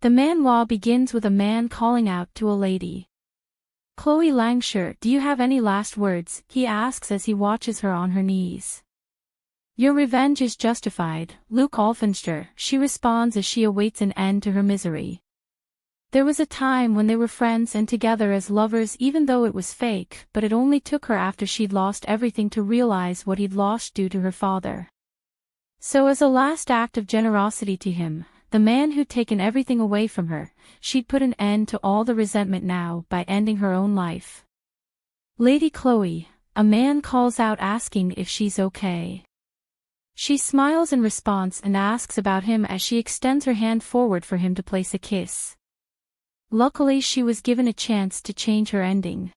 The manhwa begins with a man calling out to a lady. "Chloe Langshire, do you have any last words?" he asks as he watches her on her knees. "Your revenge is justified, Luke Olfenster," she responds as she awaits an end to her misery. There was a time when they were friends and together as lovers even though it was fake, but it only took her after she'd lost everything to realize what he'd lost due to her father. So as a last act of generosity to him, the man who'd taken everything away from her, she'd put an end to all the resentment now by ending her own life. "Lady Chloe," a man calls out asking if she's okay. She smiles in response and asks about him as she extends her hand forward for him to place a kiss. Luckily she was given a chance to change her ending.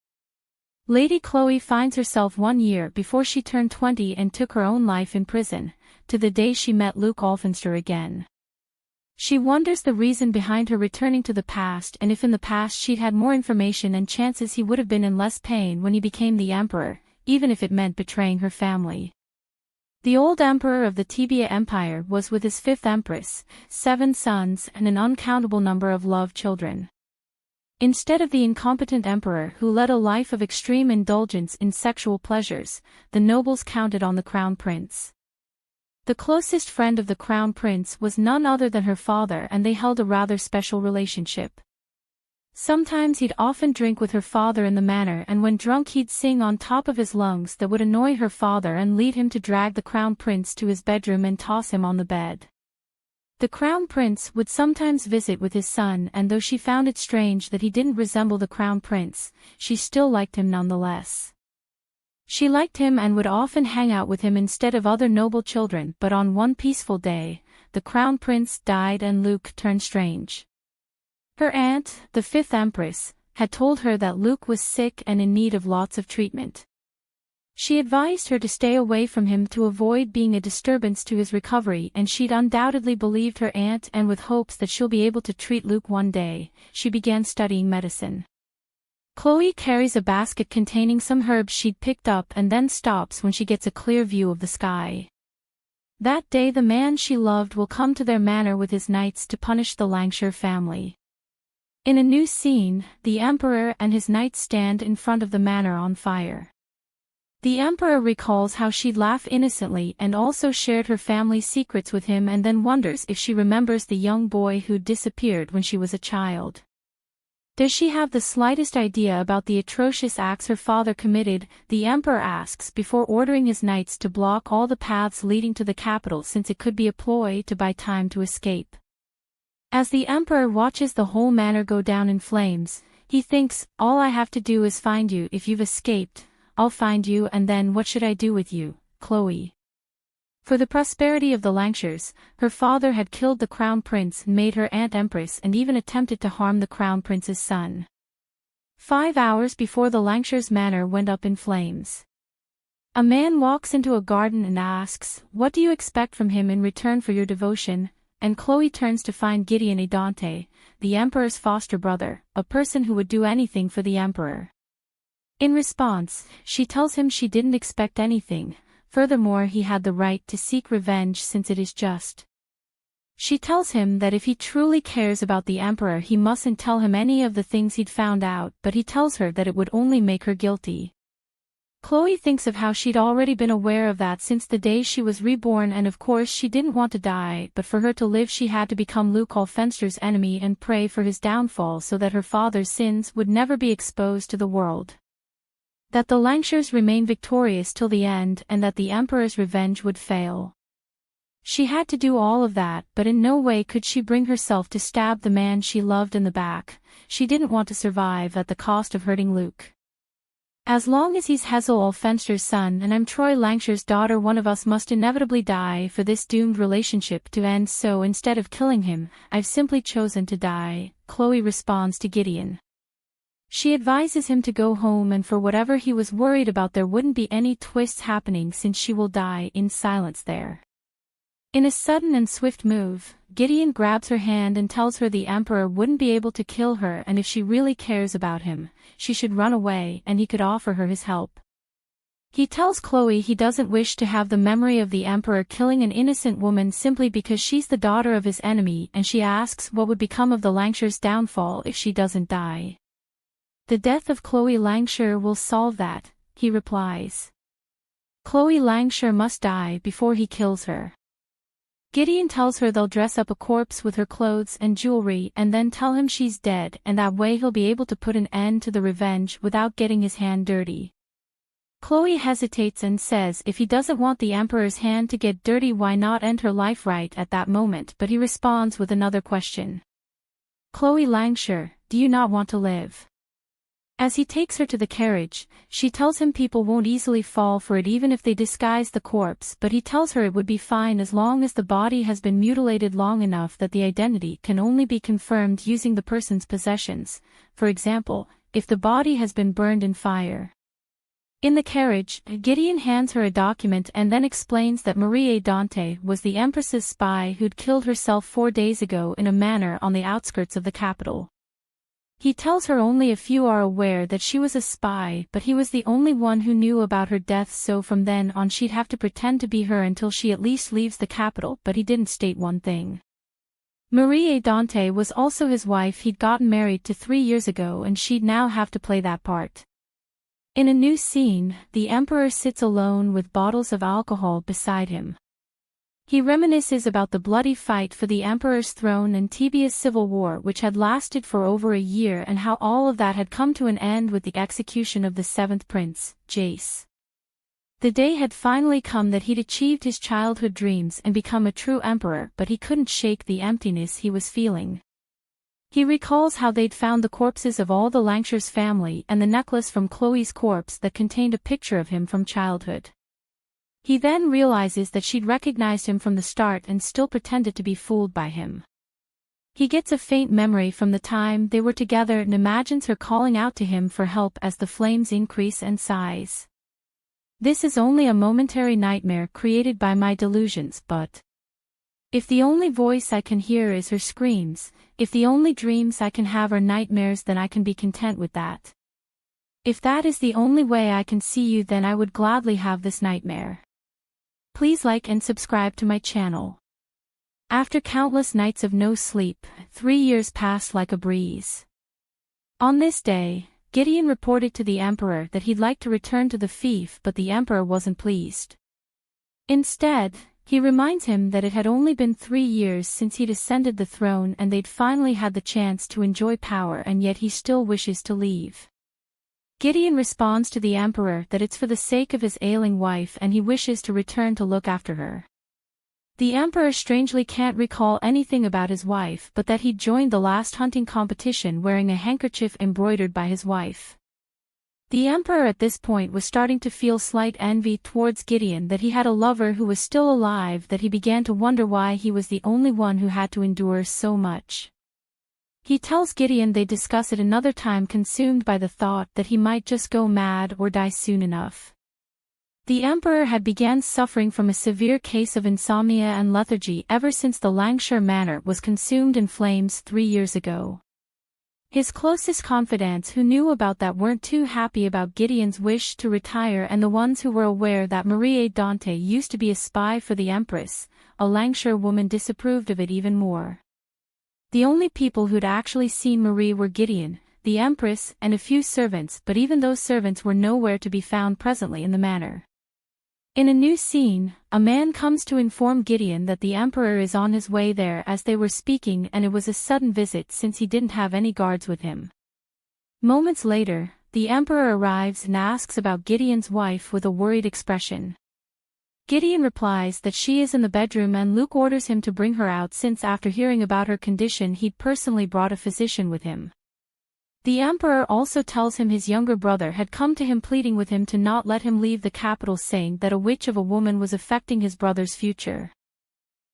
Lady Chloe finds herself 1 year before she turned 20 and took her own life in prison, to the day she met Luke Olfenster again. She wonders the reason behind her returning to the past and if in the past she'd had more information and chances he would have been in less pain when he became the emperor, even if it meant betraying her family. The old emperor of the Tibia Empire was with his 5th empress, 7 sons and an uncountable number of love children. Instead of the incompetent emperor who led a life of extreme indulgence in sexual pleasures, the nobles counted on the crown prince. The closest friend of the crown prince was none other than her father, and they held a rather special relationship. Sometimes he'd often drink with her father in the manor, and when drunk he'd sing on top of his lungs that would annoy her father and lead him to drag the crown prince to his bedroom and toss him on the bed. The crown prince would sometimes visit with his son, and though she found it strange that he didn't resemble the crown prince, she still liked him nonetheless. She liked him and would often hang out with him instead of other noble children, but on one peaceful day, the crown prince died and Luke turned strange. Her aunt, the 5th empress, had told her that Luke was sick and in need of lots of treatment. She advised her to stay away from him to avoid being a disturbance to his recovery, and she'd undoubtedly believed her aunt, and with hopes that she'll be able to treat Luke one day, she began studying medicine. Chloe carries a basket containing some herbs she'd picked up and then stops when she gets a clear view of the sky. That day the man she loved will come to their manor with his knights to punish the Langshire family. In a new scene, the emperor and his knights stand in front of the manor on fire. The emperor recalls how she'd laugh innocently and also shared her family's secrets with him, and then wonders if she remembers the young boy who'd disappeared when she was a child. Does she have the slightest idea about the atrocious acts her father committed? The emperor asks before ordering his knights to block all the paths leading to the capital, since it could be a ploy to buy time to escape. As the emperor watches the whole manor go down in flames, he thinks, "All I have to do is find you. If you've escaped, I'll find you, and then what should I do with you, Chloe?" For the prosperity of the Langshires, her father had killed the crown prince, made her aunt empress, and even attempted to harm the crown prince's son. 5 hours before the Langshires' manor went up in flames, a man walks into a garden and asks, "What do you expect from him in return for your devotion?" And Chloe turns to find Gideon Adante, the emperor's foster brother, a person who would do anything for the emperor. In response, she tells him she didn't expect anything. Furthermore, he had the right to seek revenge since it is just. She tells him that if he truly cares about the emperor he mustn't tell him any of the things he'd found out, but he tells her that it would only make her guilty. Chloe thinks of how she'd already been aware of that since the day she was reborn, and of course she didn't want to die, but for her to live she had to become Luke Olfenster's enemy and pray for his downfall so that her father's sins would never be exposed to the world. That the Langshires remain victorious till the end, and that the emperor's revenge would fail. She had to do all of that, but in no way could she bring herself to stab the man she loved in the back. She didn't want to survive at the cost of hurting Luke. "As long as he's Hazel Olfenster's son and I'm Troy Langshire's daughter, one of us must inevitably die for this doomed relationship to end, so instead of killing him, I've simply chosen to die," Chloe responds to Gideon. She advises him to go home, and for whatever he was worried about, there wouldn't be any twists happening since she will die in silence there. In a sudden and swift move, Gideon grabs her hand and tells her the emperor wouldn't be able to kill her, and if she really cares about him, she should run away and he could offer her his help. He tells Chloe he doesn't wish to have the memory of the Emperor killing an innocent woman simply because she's the daughter of his enemy, and she asks what would become of the Langshire's downfall if she doesn't die. The death of Chloe Langshire will solve that, he replies. Chloe Langshire must die before he kills her. Gideon tells her they'll dress up a corpse with her clothes and jewelry and then tell him she's dead, and that way he'll be able to put an end to the revenge without getting his hand dirty. Chloe hesitates and says if he doesn't want the Emperor's hand to get dirty, why not end her life right at that moment, but he responds with another question. Chloe Langshire, do you not want to live? As he takes her to the carriage, she tells him people won't easily fall for it even if they disguise the corpse, but he tells her it would be fine as long as the body has been mutilated long enough that the identity can only be confirmed using the person's possessions, for example, if the body has been burned in fire. In the carriage, Gideon hands her a document and then explains that Marie Dante was the Empress's spy who'd killed herself 4 days ago in a manor on the outskirts of the capital. He tells her only a few are aware that she was a spy, but he was the only one who knew about her death, so from then on she'd have to pretend to be her until she at least leaves the capital, but he didn't state one thing. Marie Dante was also his wife he'd gotten married to 3 years ago, and she'd now have to play that part. In a new scene, the Emperor sits alone with bottles of alcohol beside him. He reminisces about the bloody fight for the Emperor's throne and Tibia's civil war, which had lasted for over a year, and how all of that had come to an end with the execution of the 7th prince, Jace. The day had finally come that he'd achieved his childhood dreams and become a true emperor, but he couldn't shake the emptiness he was feeling. He recalls how they'd found the corpses of all the Langshire's family and the necklace from Chloe's corpse that contained a picture of him from childhood. He then realizes that she'd recognized him from the start and still pretended to be fooled by him. He gets a faint memory from the time they were together and imagines her calling out to him for help as the flames increase in size. This is only a momentary nightmare created by my delusions, but if the only voice I can hear is her screams, if the only dreams I can have are nightmares, then I can be content with that. If that is the only way I can see you, then I would gladly have this nightmare. Please like and subscribe to my channel. After countless nights of no sleep, 3 years passed like a breeze. On this day, Gideon reported to the Emperor that he'd like to return to the fief, but the Emperor wasn't pleased. Instead, he reminds him that it had only been 3 years since he'd ascended the throne and they'd finally had the chance to enjoy power, and yet he still wishes to leave. Gideon responds to the Emperor that it's for the sake of his ailing wife and he wishes to return to look after her. The Emperor strangely can't recall anything about his wife, but that he'd joined the last hunting competition wearing a handkerchief embroidered by his wife. The Emperor at this point was starting to feel slight envy towards Gideon that he had a lover who was still alive, that he began to wonder why he was the only one who had to endure so much. He tells Gideon they discuss it another time, consumed by the thought that he might just go mad or die soon enough. The Emperor had begun suffering from a severe case of insomnia and lethargy ever since the Langshire manor was consumed in flames 3 years ago. His closest confidants who knew about that weren't too happy about Gideon's wish to retire, and the ones who were aware that Marie Dante used to be a spy for the Empress, a Langshire woman, disapproved of it even more. The only people who'd actually seen Marie were Gideon, the Empress, and a few servants, but even those servants were nowhere to be found presently in the manor. In a new scene, a man comes to inform Gideon that the Emperor is on his way there as they were speaking, and it was a sudden visit since he didn't have any guards with him. Moments later, the Emperor arrives and asks about Gideon's wife with a worried expression. Gideon replies that she is in the bedroom, and Luke orders him to bring her out since after hearing about her condition he'd personally brought a physician with him. The Emperor also tells him his younger brother had come to him pleading with him to not let him leave the capital, saying that a witch of a woman was affecting his brother's future.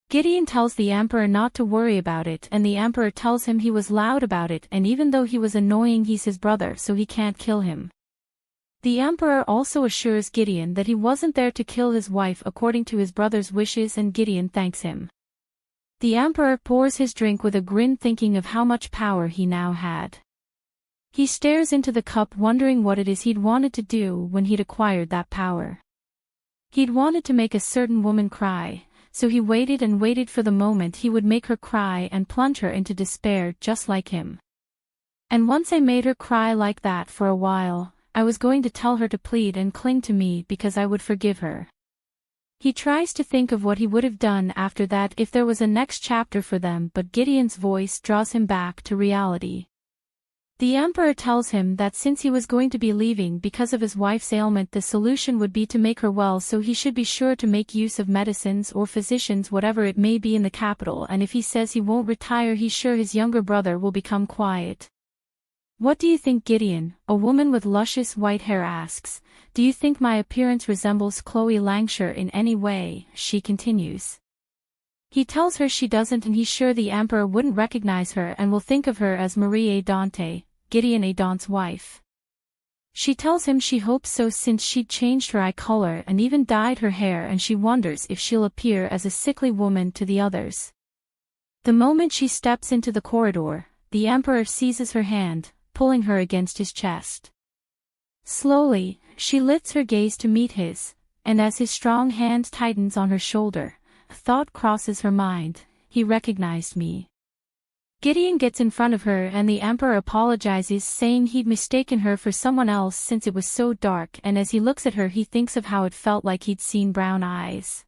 Gideon tells the Emperor not to worry about it, and the Emperor tells him he was loud about it, and even though he was annoying, he's his brother, so he can't kill him. The Emperor also assures Gideon that he wasn't there to kill his wife according to his brother's wishes, and Gideon thanks him. The Emperor pours his drink with a grin, thinking of how much power he now had. He stares into the cup wondering what it is he'd wanted to do when he'd acquired that power. He'd wanted to make a certain woman cry, so he waited and waited for the moment he would make her cry and plunge her into despair just like him. And once I made her cry like that for a while, I was going to tell her to plead and cling to me because I would forgive her. He tries to think of what he would have done after that if there was a next chapter for them, but Gideon's voice draws him back to reality. The Emperor tells him that since he was going to be leaving because of his wife's ailment, the solution would be to make her well, so he should be sure to make use of medicines or physicians, whatever it may be, in the capital, and if he says he won't retire, he's sure his younger brother will become quiet. "What do you think, Gideon?" a woman with luscious white hair asks. "Do you think my appearance resembles Chloe Langshire in any way?" she continues. He tells her she doesn't, and he's sure the Emperor wouldn't recognize her and will think of her as Marie Dante, Gideon Adant's wife. She tells him she hopes so, since she'd changed her eye color and even dyed her hair, and she wonders if she'll appear as a sickly woman to the others. The moment she steps into the corridor, the Emperor seizes her hand, pulling her against his chest. Slowly, she lifts her gaze to meet his, and as his strong hand tightens on her shoulder, a thought crosses her mind: he recognized me. Gideon gets in front of her and the Emperor apologizes, saying he'd mistaken her for someone else since it was so dark, and as he looks at her he thinks of how it felt like he'd seen brown eyes.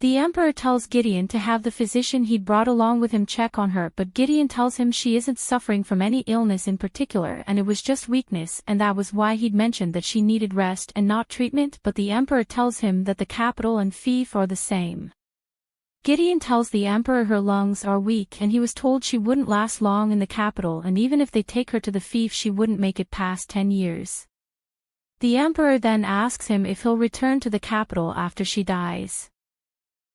The Emperor tells Gideon to have the physician he'd brought along with him check on her, but Gideon tells him she isn't suffering from any illness in particular and it was just weakness, and that was why he'd mentioned that she needed rest and not treatment, but the Emperor tells him that the capital and fief are the same. Gideon tells the Emperor her lungs are weak and he was told she wouldn't last long in the capital, and even if they take her to the fief she wouldn't make it past 10 years. The Emperor then asks him if he'll return to the capital after she dies.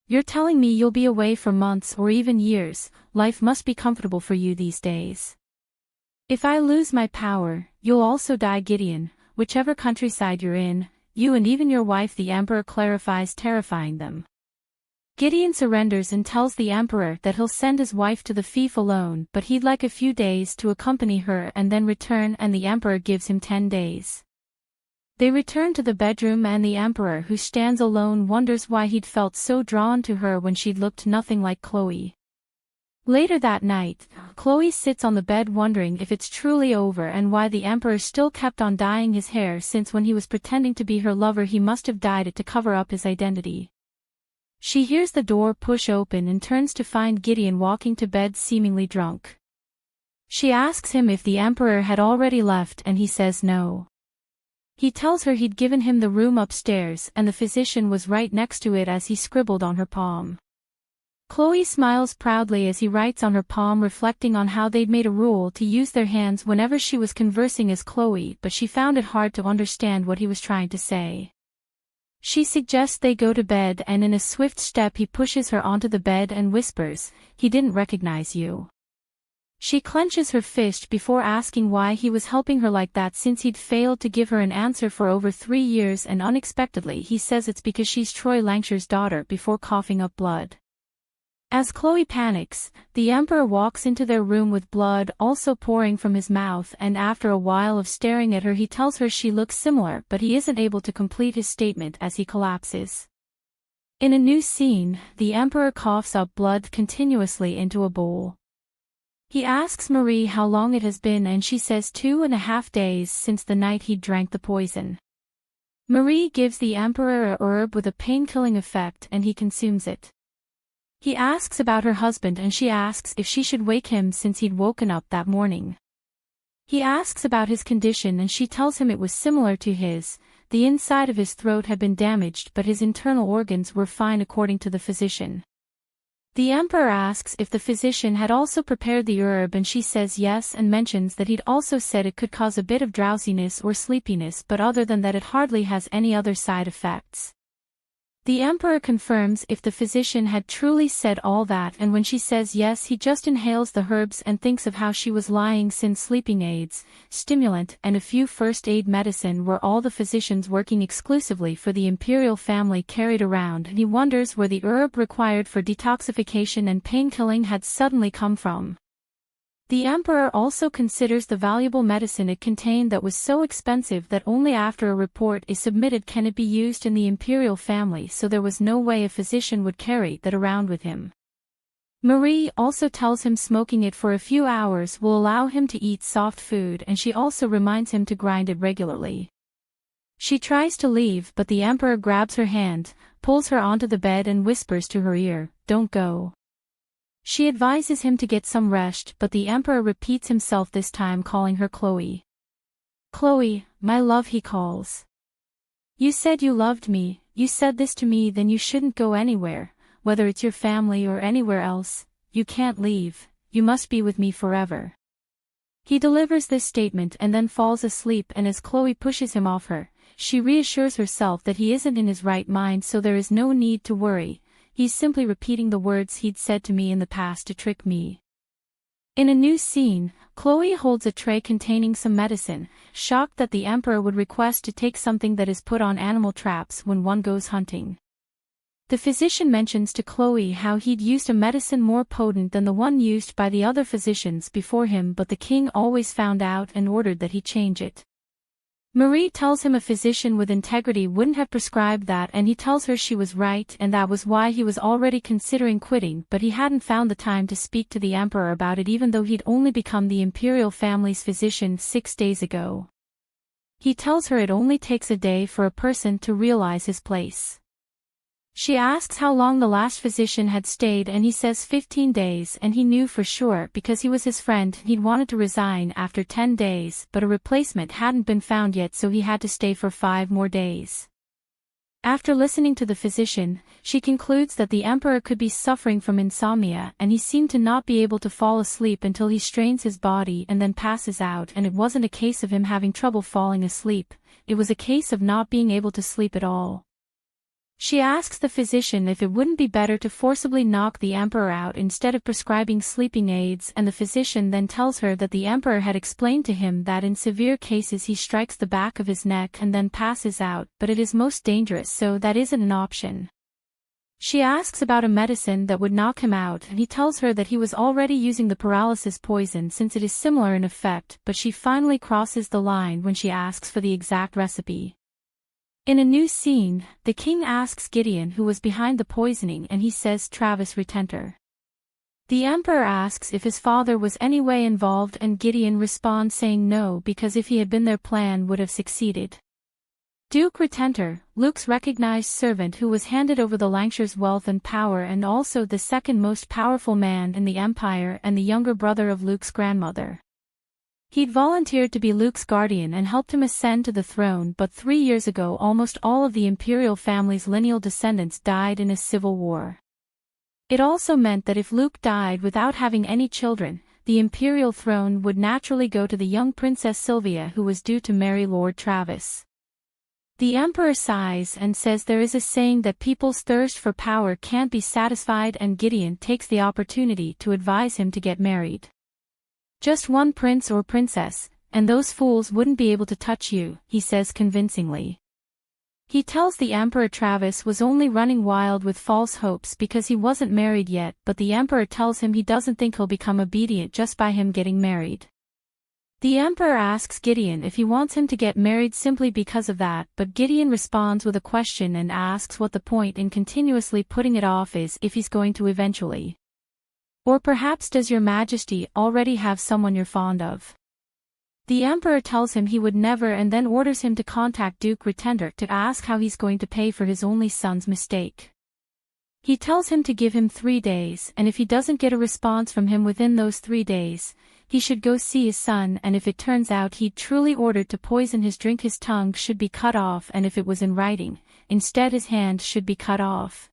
"You're telling me you'll be away for months or even years. Life must be comfortable for you these days." "If I lose my power, you'll also die, Gideon, whichever countryside you're in, you and even your wife," the Emperor clarifies, terrifying them. Gideon surrenders and tells the Emperor that he'll send his wife to the fief alone, but he'd like a few days to accompany her and then return, and the Emperor gives him 10 days. They return to the bedroom and the Emperor, who stands alone, wonders why he'd felt so drawn to her when she'd looked nothing like Chloe. Later that night, Chloe sits on the bed wondering if it's truly over and why the Emperor still kept on dyeing his hair, since when he was pretending to be her lover he must have dyed it to cover up his identity. She hears the door push open and turns to find Gideon walking to bed seemingly drunk. She asks him if the Emperor had already left and he says no. He tells her he'd given him the room upstairs and the physician was right next to it as he scribbled on her palm. Chloe smiles proudly as he writes on her palm, reflecting on how they'd made a rule to use their hands whenever she was conversing as Chloe, but she found it hard to understand what he was trying to say. She suggests they go to bed, and in a swift step he pushes her onto the bed and whispers, "He didn't recognize you." She clenches her fist before asking why he was helping her like that, since he'd failed to give her an answer for over 3 years, and unexpectedly he says it's because she's Troy Langshire's daughter, before coughing up blood. As Chloe panics, the Emperor walks into their room with blood also pouring from his mouth, and after a while of staring at her he tells her she looks similar, but he isn't able to complete his statement as he collapses. In a new scene, the Emperor coughs up blood continuously into a bowl. He asks Marie how long it has been, and she says 2.5 days since the night he drank the poison. Marie gives the Emperor a herb with a pain-killing effect and he consumes it. He asks about her husband and she asks if she should wake him since he'd woken up that morning. He asks about his condition and she tells him it was similar to his. The inside of his throat had been damaged but his internal organs were fine according to the physician. The Emperor asks if the physician had also prepared the herb and she says yes, and mentions that he'd also said it could cause a bit of drowsiness or sleepiness, but other than that it hardly has any other side effects. The Emperor confirms if the physician had truly said all that, and when she says yes he just inhales the herbs and thinks of how she was lying, since sleeping aids, stimulant and a few first aid medicine were all the physicians working exclusively for the imperial family carried around, and he wonders where the herb required for detoxification and painkilling had suddenly come from. The emperor also considers the valuable medicine it contained that was so expensive that only after a report is submitted can it be used in the imperial family, so there was no way a physician would carry that around with him. Marie also tells him smoking it for a few hours will allow him to eat soft food, and she also reminds him to grind it regularly. She tries to leave, but the emperor grabs her hand, pulls her onto the bed and whispers to her ear, "Don't go." She advises him to get some rest, but the emperor repeats himself, this time calling her Chloe. "Chloe, my love," he calls. "You said you loved me, you said this to me, then you shouldn't go anywhere, whether it's your family or anywhere else, you can't leave, you must be with me forever." He delivers this statement and then falls asleep, and as Chloe pushes him off her, she reassures herself that he isn't in his right mind, so there is no need to worry. He's simply repeating the words he'd said to me in the past to trick me. In a new scene, Chloe holds a tray containing some medicine, shocked that the emperor would request to take something that is put on animal traps when one goes hunting. The physician mentions to Chloe how he'd used a medicine more potent than the one used by the other physicians before him, but the king always found out and ordered that he change it. Marie tells him a physician with integrity wouldn't have prescribed that, and he tells her she was right and that was why he was already considering quitting, but he hadn't found the time to speak to the emperor about it even though he'd only become the imperial family's physician 6 days ago. He tells her it only takes a day for a person to realize his place. She asks how long the last physician had stayed, and he says 15 days, and he knew for sure because he was his friend. He'd wanted to resign after 10 days, but a replacement hadn't been found yet, so he had to stay for 5 more days. After listening to the physician, she concludes that the emperor could be suffering from insomnia, and he seemed to not be able to fall asleep until he strains his body and then passes out, and it wasn't a case of him having trouble falling asleep, it was a case of not being able to sleep at all. She asks the physician if it wouldn't be better to forcibly knock the emperor out instead of prescribing sleeping aids, and the physician then tells her that the emperor had explained to him that in severe cases he strikes the back of his neck and then passes out, but it is most dangerous, so that isn't an option. She asks about a medicine that would knock him out, and he tells her that he was already using the paralysis poison since it is similar in effect, but she finally crosses the line when she asks for the exact recipe. In a new scene, the king asks Gideon who was behind the poisoning, and he says Travis Retenter. The emperor asks if his father was any way involved, and Gideon responds saying no, because if he had been, their plan would have succeeded. Duke Retenter, Luke's recognized servant who was handed over the Lancashire's wealth and power and also the second most powerful man in the empire and the younger brother of Luke's grandmother. He'd volunteered to be Luke's guardian and helped him ascend to the throne, but 3 years ago almost all of the imperial family's lineal descendants died in a civil war. It also meant that if Luke died without having any children, the imperial throne would naturally go to the young Princess Sylvia, who was due to marry Lord Travis. The emperor sighs and says there is a saying that people's thirst for power can't be satisfied, and Gideon takes the opportunity to advise him to get married. "Just one prince or princess, and those fools wouldn't be able to touch you," he says convincingly. He tells the emperor Travis was only running wild with false hopes because he wasn't married yet, but the emperor tells him he doesn't think he'll become obedient just by him getting married. The emperor asks Gideon if he wants him to get married simply because of that, but Gideon responds with a question and asks what the point in continuously putting it off is if he's going to eventually. Or perhaps does your majesty already have someone you're fond of? The emperor tells him he would never, and then orders him to contact Duke Retender to ask how he's going to pay for his only son's mistake. He tells him to give him 3 days, and if he doesn't get a response from him within those 3 days, he should go see his son, and if it turns out he'd truly ordered to poison his drink, his tongue should be cut off, and if it was in writing, instead his hand should be cut off.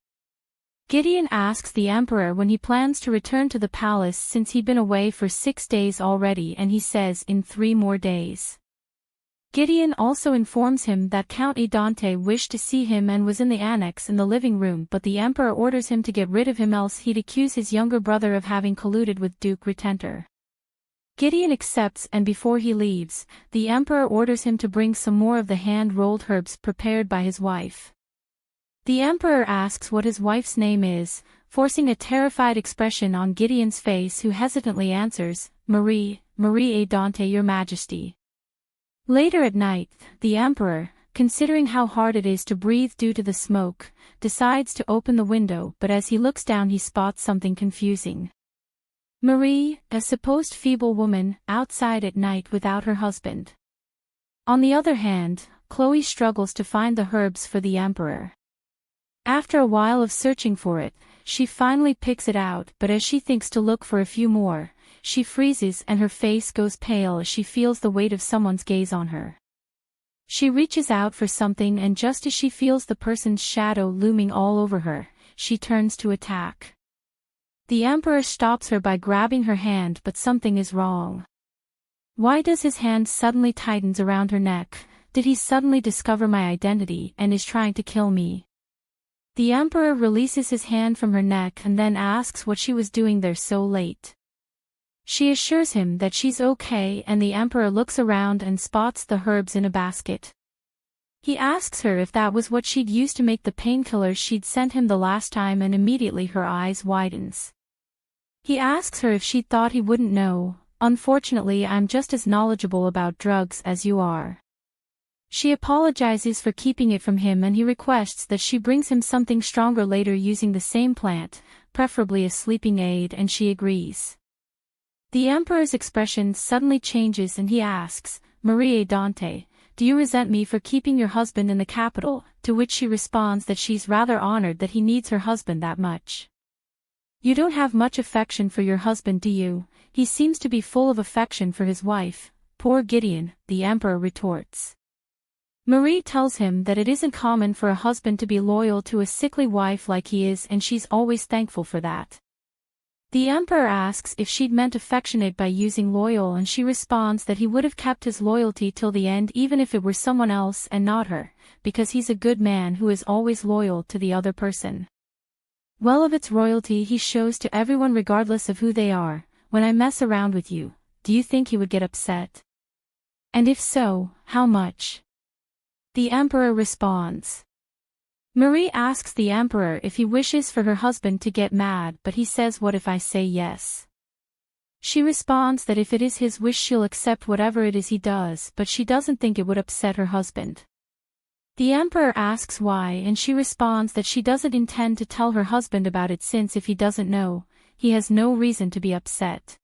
Gideon asks the emperor when he plans to return to the palace since he'd been away for 6 days already, and he says in 3 more days. Gideon also informs him that Count Edante wished to see him and was in the annex in the living room, but the emperor orders him to get rid of him else he'd accuse his younger brother of having colluded with Duke Retenter. Gideon accepts, and before he leaves, the emperor orders him to bring some more of the hand-rolled herbs prepared by his wife. The emperor asks what his wife's name is, forcing a terrified expression on Gideon's face, who hesitantly answers, Marie A. Dante, Your Majesty. Later at night, the Emperor, considering how hard it is to breathe due to the smoke, decides to open the window, but as he looks down he spots something confusing. Marie, a supposed feeble woman, outside at night without her husband. On the other hand, Chloe struggles to find the herbs for the Emperor. After a while of searching for it, she finally picks it out, but as she thinks to look for a few more, she freezes and her face goes pale as she feels the weight of someone's gaze on her. She reaches out for something, and just as she feels the person's shadow looming all over her, she turns to attack. The Emperor stops her by grabbing her hand, but something is wrong. Why does his hand suddenly tightens around her neck? Did he suddenly discover my identity and is trying to kill me? The Emperor releases his hand from her neck and then asks what she was doing there so late. She assures him that she's okay, and the Emperor looks around and spots the herbs in a basket. He asks her if that was what she'd used to make the painkillers she'd sent him the last time, and immediately her eyes widens. He asks her if she thought he wouldn't know. Unfortunately, I'm just as knowledgeable about drugs as you are. She apologizes for keeping it from him, and he requests that she brings him something stronger later using the same plant, preferably a sleeping aid, and she agrees. The Emperor's expression suddenly changes and he asks, Marie Dante, do you resent me for keeping your husband in the capital? To which she responds that she's rather honored that he needs her husband that much. You don't have much affection for your husband, do you? He seems to be full of affection for his wife. Poor Gideon, the Emperor retorts. Marie tells him that it isn't common for a husband to be loyal to a sickly wife like he is, and she's always thankful for that. The Emperor asks if she'd meant affectionate by using loyal, and she responds that he would have kept his loyalty till the end even if it were someone else and not her, because he's a good man who is always loyal to the other person. Well, of its royalty he shows to everyone regardless of who they are. When I mess around with you, do you think he would get upset? And if so, how much? The Emperor responds. Marie asks the Emperor if he wishes for her husband to get mad, but he says, what if I say yes? She responds that if it is his wish she'll accept whatever it is he does, but she doesn't think it would upset her husband. The Emperor asks why, and she responds that she doesn't intend to tell her husband about it, since if he doesn't know, he has no reason to be upset.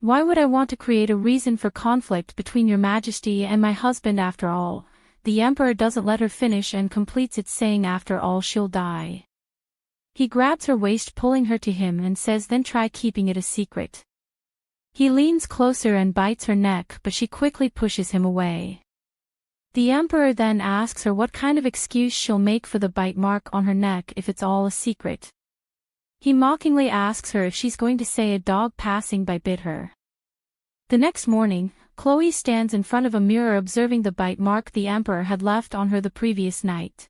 Why would I want to create a reason for conflict between your Majesty and my husband after all? The Emperor doesn't let her finish and completes it, saying after all she'll die. He grabs her waist, pulling her to him, and says then try keeping it a secret. He leans closer and bites her neck, but she quickly pushes him away. The Emperor then asks her what kind of excuse she'll make for the bite mark on her neck if it's all a secret. He mockingly asks her if she's going to say a dog passing by bit her. The next morning, Chloe stands in front of a mirror observing the bite mark the Emperor had left on her the previous night.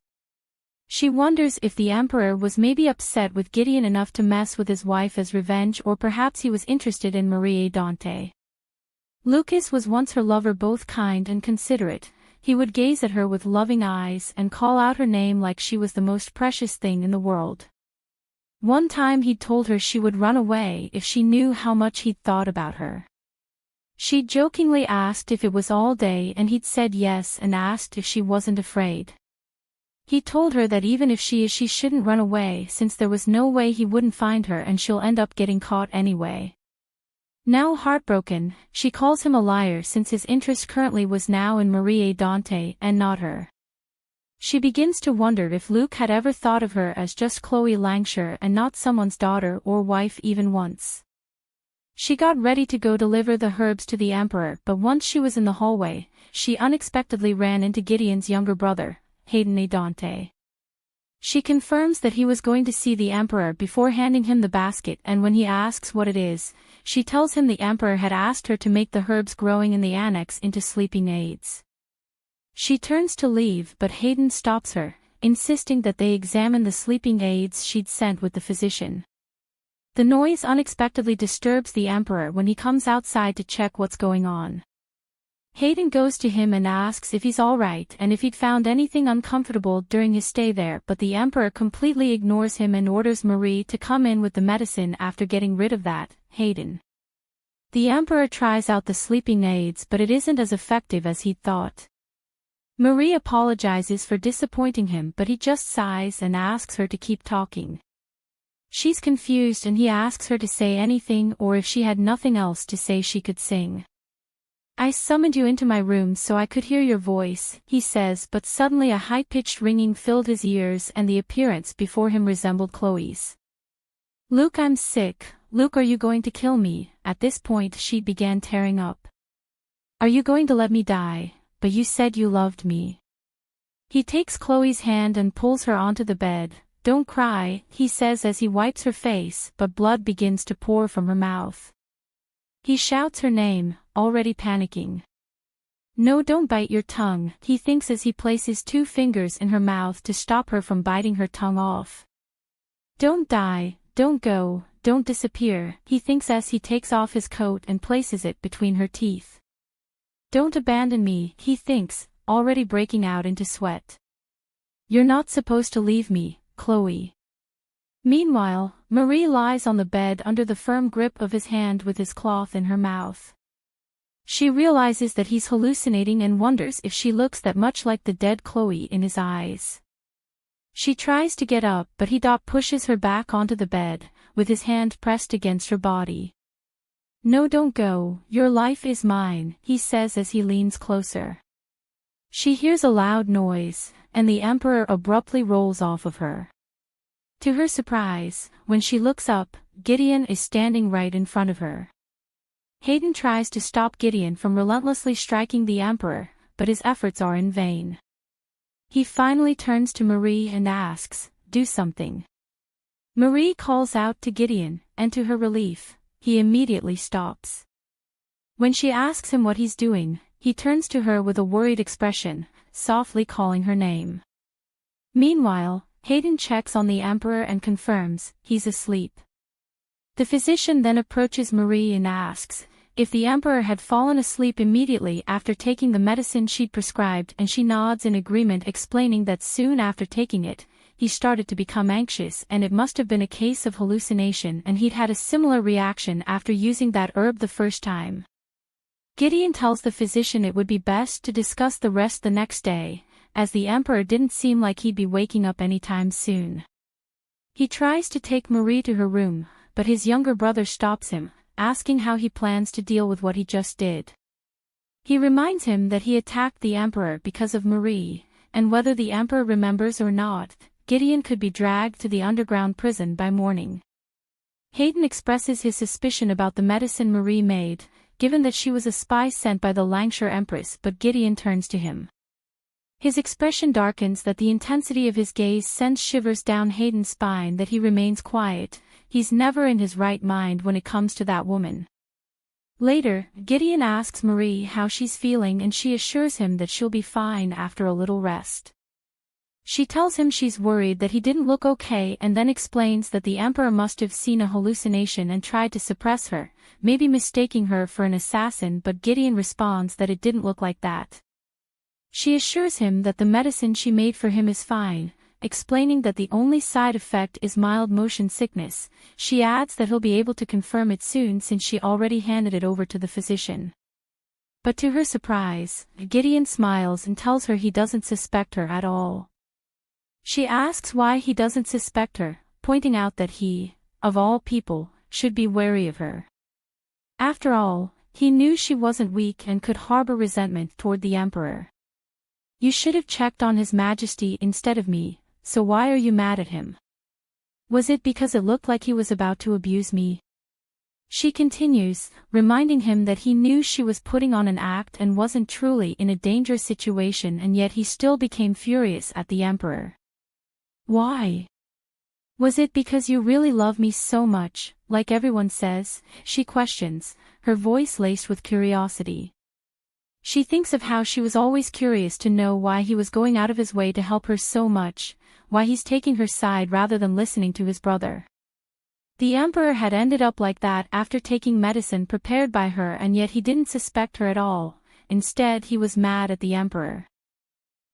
She wonders if the Emperor was maybe upset with Gideon enough to mess with his wife as revenge, or perhaps he was interested in Marie Dante. Lucas was once her lover, both kind and considerate. He would gaze at her with loving eyes and call out her name like she was the most precious thing in the world. One time he'd told her she would run away if she knew how much he'd thought about her. She jokingly asked if it was all day, and he'd said yes and asked if she wasn't afraid. He told her that even if she is, she shouldn't run away, since there was no way he wouldn't find her and she'll end up getting caught anyway. Now heartbroken, she calls him a liar, since his interest currently was now in Marie Dante and not her. She begins to wonder if Luke had ever thought of her as just Chloe Langshire and not someone's daughter or wife even once. She got ready to go deliver the herbs to the Emperor, but once she was in the hallway, she unexpectedly ran into Gideon's younger brother, Hayden Dante. She confirms that he was going to see the Emperor before handing him the basket, and when he asks what it is, she tells him the Emperor had asked her to make the herbs growing in the annex into sleeping aids. She turns to leave, but Hayden stops her, insisting that they examine the sleeping aids she'd sent with the physician. The noise unexpectedly disturbs the Emperor when he comes outside to check what's going on. Hayden goes to him and asks if he's alright and if he'd found anything uncomfortable during his stay there, but the Emperor completely ignores him and orders Marie to come in with the medicine after getting rid of that, Hayden. The Emperor tries out the sleeping aids, but it isn't as effective as he'd thought. Marie apologizes for disappointing him, but he just sighs and asks her to keep talking. She's confused and he asks her to say anything, or if she had nothing else to say she could sing. I summoned you into my room so I could hear your voice, he says, but suddenly a high-pitched ringing filled his ears and the appearance before him resembled Chloe's. Luke, I'm sick. Luke, are you going to kill me? At this point she began tearing up. Are you going to let me die? But you said you loved me. He takes Chloe's hand and pulls her onto the bed. Don't cry, he says as he wipes her face, but blood begins to pour from her mouth. He shouts her name, already panicking. No, don't bite your tongue, he thinks as he places 2 fingers in her mouth to stop her from biting her tongue off. Don't die, don't go, don't disappear, he thinks as he takes off his coat and places it between her teeth. Don't abandon me, he thinks, already breaking out into sweat. You're not supposed to leave me, Chloe. Meanwhile, Marie lies on the bed under the firm grip of his hand with his cloth in her mouth. She realizes that he's hallucinating and wonders if she looks that much like the dead Chloe in his eyes. She tries to get up, but he pushes her back onto the bed, with his hand pressed against her body. No, don't go, your life is mine, he says as he leans closer. She hears a loud noise, and the Emperor abruptly rolls off of her. To her surprise, when she looks up, Gideon is standing right in front of her. Hayden tries to stop Gideon from relentlessly striking the Emperor, but his efforts are in vain. He finally turns to Marie and asks, do something. Marie calls out to Gideon, and to her relief, he immediately stops. When she asks him what he's doing, he turns to her with a worried expression, softly calling her name. Meanwhile, Hayden checks on the Emperor and confirms, he's asleep. The physician then approaches Marie and asks if the Emperor had fallen asleep immediately after taking the medicine she'd prescribed, and she nods in agreement, explaining that soon after taking it, he started to become anxious and it must have been a case of hallucination and he'd had a similar reaction after using that herb the first time. Gideon tells the physician it would be best to discuss the rest the next day, as the Emperor didn't seem like he'd be waking up anytime soon. He tries to take Marie to her room, but his younger brother stops him, asking how he plans to deal with what he just did. He reminds him that he attacked the Emperor because of Marie, and whether the Emperor remembers or not, Gideon could be dragged to the underground prison by morning. Hayden expresses his suspicion about the medicine Marie made, given that she was a spy sent by the Lancashire Empress, but Gideon turns to him. His expression darkens, that the intensity of his gaze sends shivers down Hayden's spine, that he remains quiet. He's never in his right mind when it comes to that woman. Later, Gideon asks Marie how she's feeling and she assures him that she'll be fine after a little rest. She tells him she's worried that he didn't look okay and then explains that the Emperor must have seen a hallucination and tried to suppress her, maybe mistaking her for an assassin, but Gideon responds that it didn't look like that. She assures him that the medicine she made for him is fine, explaining that the only side effect is mild motion sickness. She adds that he'll be able to confirm it soon since she already handed it over to the physician. But to her surprise, Gideon smiles and tells her he doesn't suspect her at all. She asks why he doesn't suspect her, pointing out that he, of all people, should be wary of her. After all, he knew she wasn't weak and could harbor resentment toward the Emperor. You should have checked on His Majesty instead of me, so why are you mad at him? Was it because it looked like he was about to abuse me? She continues, reminding him that he knew she was putting on an act and wasn't truly in a dangerous situation, and yet he still became furious at the Emperor. Why? Was it because you really love me so much, like everyone says? She questions, her voice laced with curiosity. She thinks of how she was always curious to know why he was going out of his way to help her so much, why he's taking her side rather than listening to his brother. The Emperor had ended up like that after taking medicine prepared by her, and yet he didn't suspect her at all. Instead, he was mad at the Emperor.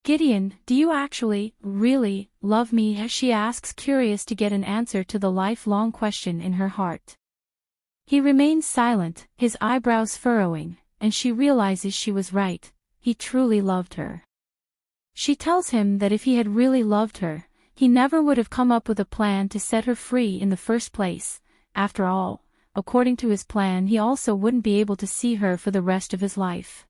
Gideon, do you actually, really, love me? She asks, curious to get an answer to the lifelong question in her heart. He remains silent, his eyebrows furrowing, and she realizes she was right, he truly loved her. She tells him that if he had really loved her, he never would have come up with a plan to set her free in the first place. After all, according to his plan, he also wouldn't be able to see her for the rest of his life.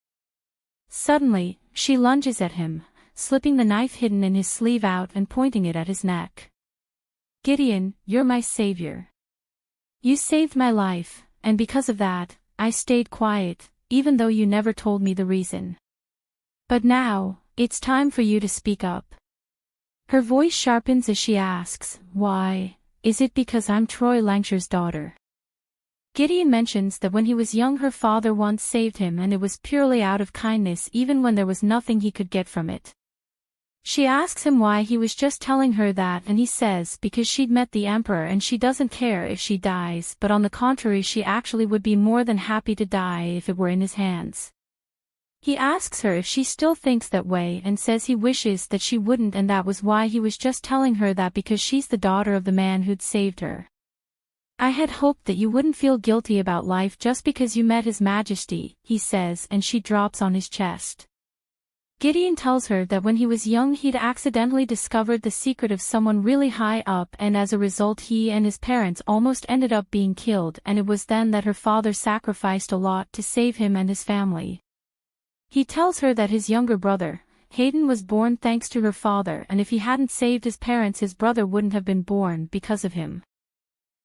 Suddenly, she lunges at him, slipping the knife hidden in his sleeve out and pointing it at his neck. Gideon, you're my savior. You saved my life, and because of that, I stayed quiet, even though you never told me the reason. But now, it's time for you to speak up. Her voice sharpens as she asks, why, is it because I'm Troy Langshire's daughter? Gideon mentions that when he was young her father once saved him and it was purely out of kindness even when there was nothing he could get from it. She asks him why he was just telling her that, and he says because she'd met the Emperor and she doesn't care if she dies, but on the contrary she actually would be more than happy to die if it were in his hands. He asks her if she still thinks that way and says he wishes that she wouldn't, and that was why he was just telling her that because she's the daughter of the man who'd saved her. I had hoped that you wouldn't feel guilty about life just because you met His Majesty, he says, and she drops on his chest. Gideon tells her that when he was young he'd accidentally discovered the secret of someone really high up, and as a result he and his parents almost ended up being killed, and it was then that her father sacrificed a lot to save him and his family. He tells her that his younger brother, Hayden, was born thanks to her father, and if he hadn't saved his parents his brother wouldn't have been born because of him.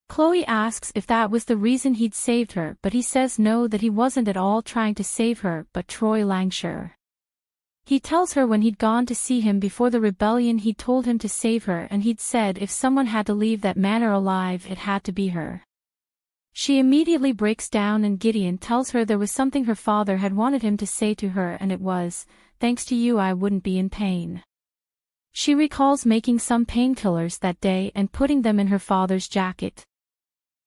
Chloe asks if that was the reason he'd saved her, but he says no, that he wasn't at all trying to save her but Troy Langshire. He tells her when he'd gone to see him before the rebellion he'd told him to save her, and he'd said if someone had to leave that manor alive it had to be her. She immediately breaks down and Gideon tells her there was something her father had wanted him to say to her, and it was, thanks to you I wouldn't be in pain. She recalls making some painkillers that day and putting them in her father's jacket.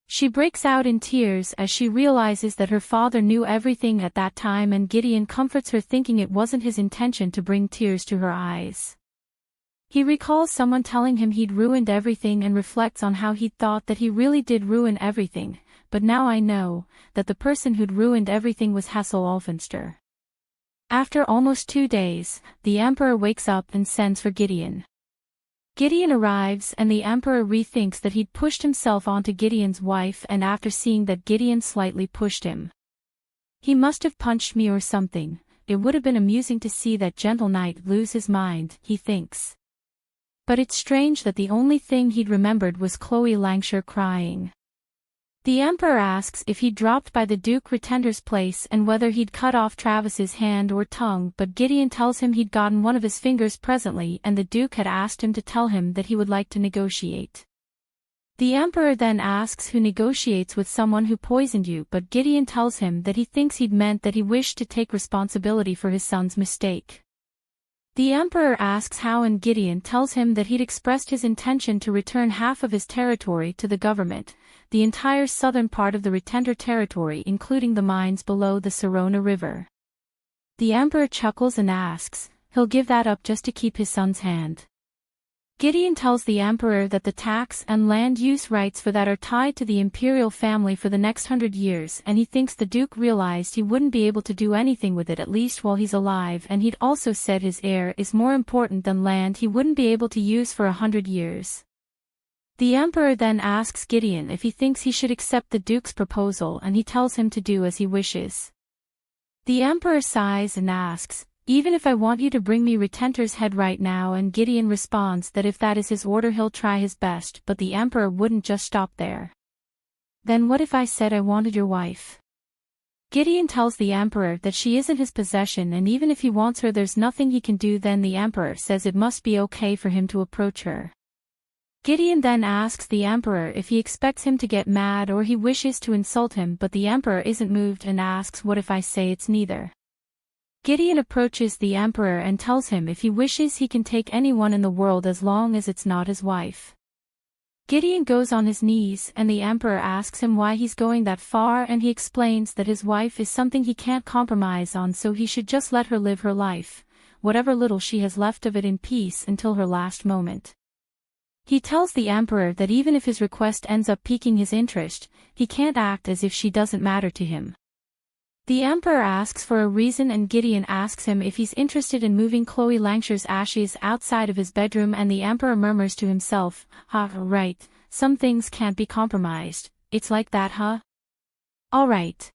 She breaks out in tears as she realizes that her father knew everything at that time, and Gideon comforts her thinking it wasn't his intention to bring tears to her eyes. He recalls someone telling him he'd ruined everything and reflects on how he'd thought that he really did ruin everything, but now I know that the person who'd ruined everything was Hassel Olfenster. After almost 2 days, the Emperor wakes up and sends for Gideon. Gideon arrives and the Emperor rethinks that he'd pushed himself onto Gideon's wife, and after seeing that Gideon slightly pushed him. He must have punched me or something. It would have been amusing to see that gentle knight lose his mind, he thinks. But it's strange that the only thing he'd remembered was Chloe Langshire crying. The Emperor asks if he'd dropped by the Duke Retender's place and whether he'd cut off Travis's hand or tongue, but Gideon tells him he'd gotten one of his fingers presently, and the Duke had asked him to tell him that he would like to negotiate. The Emperor then asks who negotiates with someone who poisoned you, but Gideon tells him that he thinks he'd meant that he wished to take responsibility for his son's mistake. The Emperor asks how, and Gideon tells him that he'd expressed his intention to return half of his territory to the government, the entire southern part of the Retender territory including the mines below the Serona River. The Emperor chuckles and asks, he'll give that up just to keep his son's hand. Gideon tells the Emperor that the tax and land use rights for that are tied to the imperial family for the next 100 years, and he thinks the Duke realized he wouldn't be able to do anything with it at least while he's alive, and he'd also said his heir is more important than land he wouldn't be able to use for 100 years. The Emperor then asks Gideon if he thinks he should accept the Duke's proposal, and he tells him to do as he wishes. The Emperor sighs and asks, even if I want you to bring me Retender's head right now, and Gideon responds that if that is his order he'll try his best, but the Emperor wouldn't just stop there. Then what if I said I wanted your wife? Gideon tells the Emperor that she isn't his possession, and even if he wants her there's nothing he can do. Then the Emperor says it must be okay for him to approach her. Gideon then asks the Emperor if he expects him to get mad or he wishes to insult him, but the Emperor isn't moved and asks what if I say it's neither. Gideon approaches the Emperor and tells him if he wishes he can take anyone in the world as long as it's not his wife. Gideon goes on his knees and the Emperor asks him why he's going that far, and he explains that his wife is something he can't compromise on, so he should just let her live her life, whatever little she has left of it, in peace until her last moment. He tells the emperor that even if his request ends up piquing his interest, he can't act as if she doesn't matter to him. The emperor asks for a reason and Gideon asks him if he's interested in moving Chloe Langshire's ashes outside of his bedroom and the emperor murmurs to himself, right, some things can't be compromised, it's like that huh? Alright.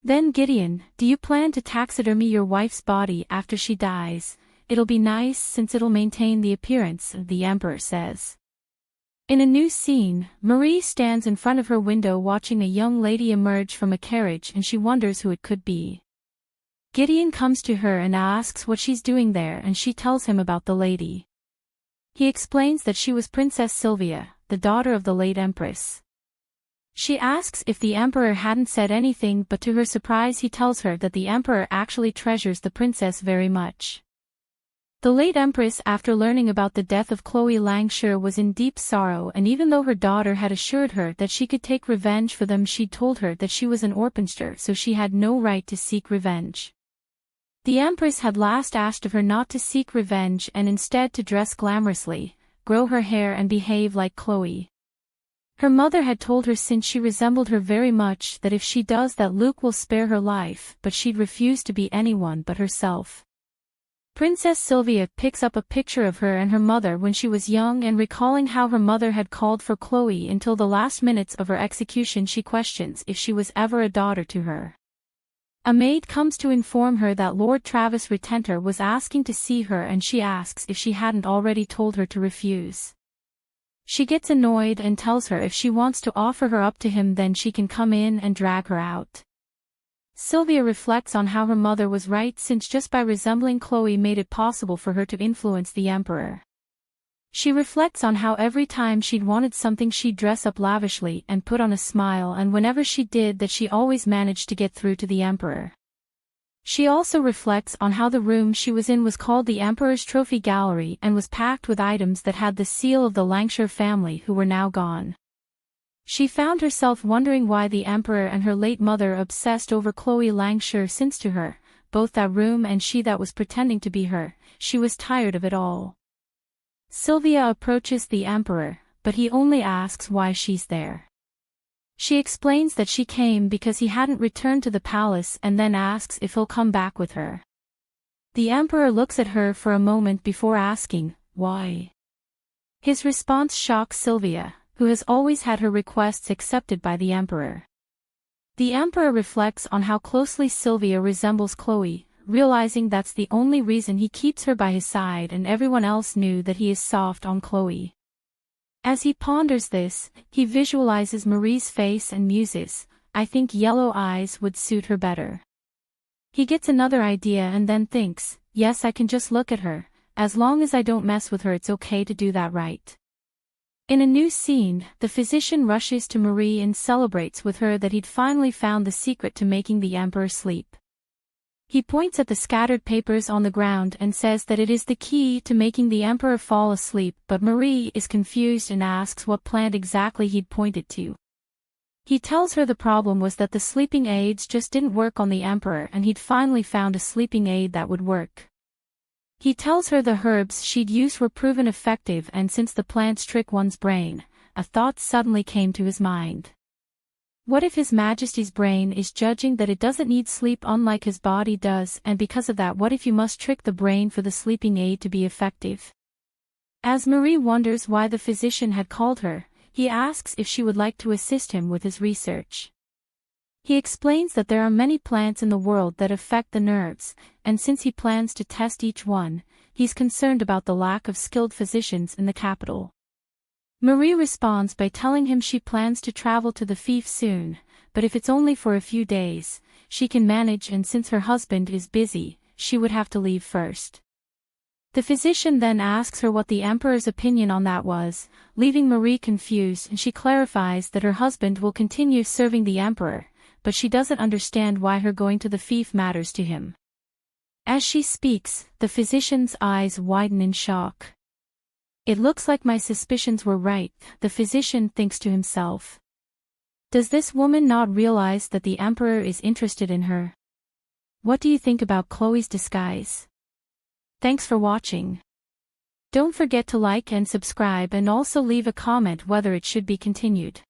Then Gideon, do you plan to taxidermy your wife's body after she dies? It'll be nice since it'll maintain the appearance, the emperor says. In a new scene, Marie stands in front of her window watching a young lady emerge from a carriage and she wonders who it could be. Gideon comes to her and asks what she's doing there and she tells him about the lady. He explains that she was Princess Sylvia, the daughter of the late Empress. She asks if the emperor hadn't said anything but to her surprise he tells her that the emperor actually treasures the princess very much. The late Empress after learning about the death of Chloe Langshire was in deep sorrow and even though her daughter had assured her that she could take revenge for them she'd told her that she was an orphanster so she had no right to seek revenge. The Empress had last asked of her not to seek revenge and instead to dress glamorously, grow her hair and behave like Chloe. Her mother had told her since she resembled her very much that if she does that Luke will spare her life but she'd refuse to be anyone but herself. Princess Sylvia picks up a picture of her and her mother when she was young and recalling how her mother had called for Chloe until the last minutes of her execution she questions if she was ever a daughter to her. A maid comes to inform her that Lord Travis Retentor was asking to see her and she asks if she hadn't already told her to refuse. She gets annoyed and tells her if she wants to offer her up to him then she can come in and drag her out. Sylvia reflects on how her mother was right since just by resembling Chloe made it possible for her to influence the emperor. She reflects on how every time she'd wanted something she'd dress up lavishly and put on a smile and whenever she did that she always managed to get through to the emperor. She also reflects on how the room she was in was called the Emperor's Trophy Gallery and was packed with items that had the seal of the Langshire family who were now gone. She found herself wondering why the emperor and her late mother obsessed over Chloe Langshire since to her, both that room and she that was pretending to be her, she was tired of it all. Sylvia approaches the emperor, but he only asks why she's there. She explains that she came because he hadn't returned to the palace and then asks if he'll come back with her. The emperor looks at her for a moment before asking, why? His response shocks Sylvia, who has always had her requests accepted by the emperor. The emperor reflects on how closely Sylvia resembles Chloe, realizing that's the only reason he keeps her by his side and everyone else knew that he is soft on Chloe. As he ponders this, he visualizes Marie's face and muses, I think yellow eyes would suit her better. He gets another idea and then thinks, yes I can just look at her, as long as I don't mess with her it's okay to do that right. In a new scene, the physician rushes to Marie and celebrates with her that he'd finally found the secret to making the emperor sleep. He points at the scattered papers on the ground and says that it is the key to making the emperor fall asleep but Marie is confused and asks what plant exactly he'd pointed to. He tells her the problem was that the sleeping aids just didn't work on the emperor and he'd finally found a sleeping aid that would work. He tells her the herbs she'd used were proven effective and since the plants trick one's brain, a thought suddenly came to his mind. What if His Majesty's brain is judging that it doesn't need sleep unlike his body does and because of that what if you must trick the brain for the sleeping aid to be effective? As Marie wonders why the physician had called her, he asks if she would like to assist him with his research. He explains that there are many plants in the world that affect the nerves, and since he plans to test each one, he's concerned about the lack of skilled physicians in the capital. Marie responds by telling him she plans to travel to the fief soon, but if it's only for a few days, she can manage and since her husband is busy, she would have to leave first. The physician then asks her what the emperor's opinion on that was, leaving Marie confused and she clarifies that her husband will continue serving the emperor, but she doesn't understand why her going to the fief matters to him. As she speaks, the physician's eyes widen in shock. It looks like my suspicions were right, the physician thinks to himself. Does this woman not realize that the emperor is interested in her? What do you think about Chloe's disguise? Thanks for watching. Don't forget to like and subscribe and also leave a comment whether it should be continued.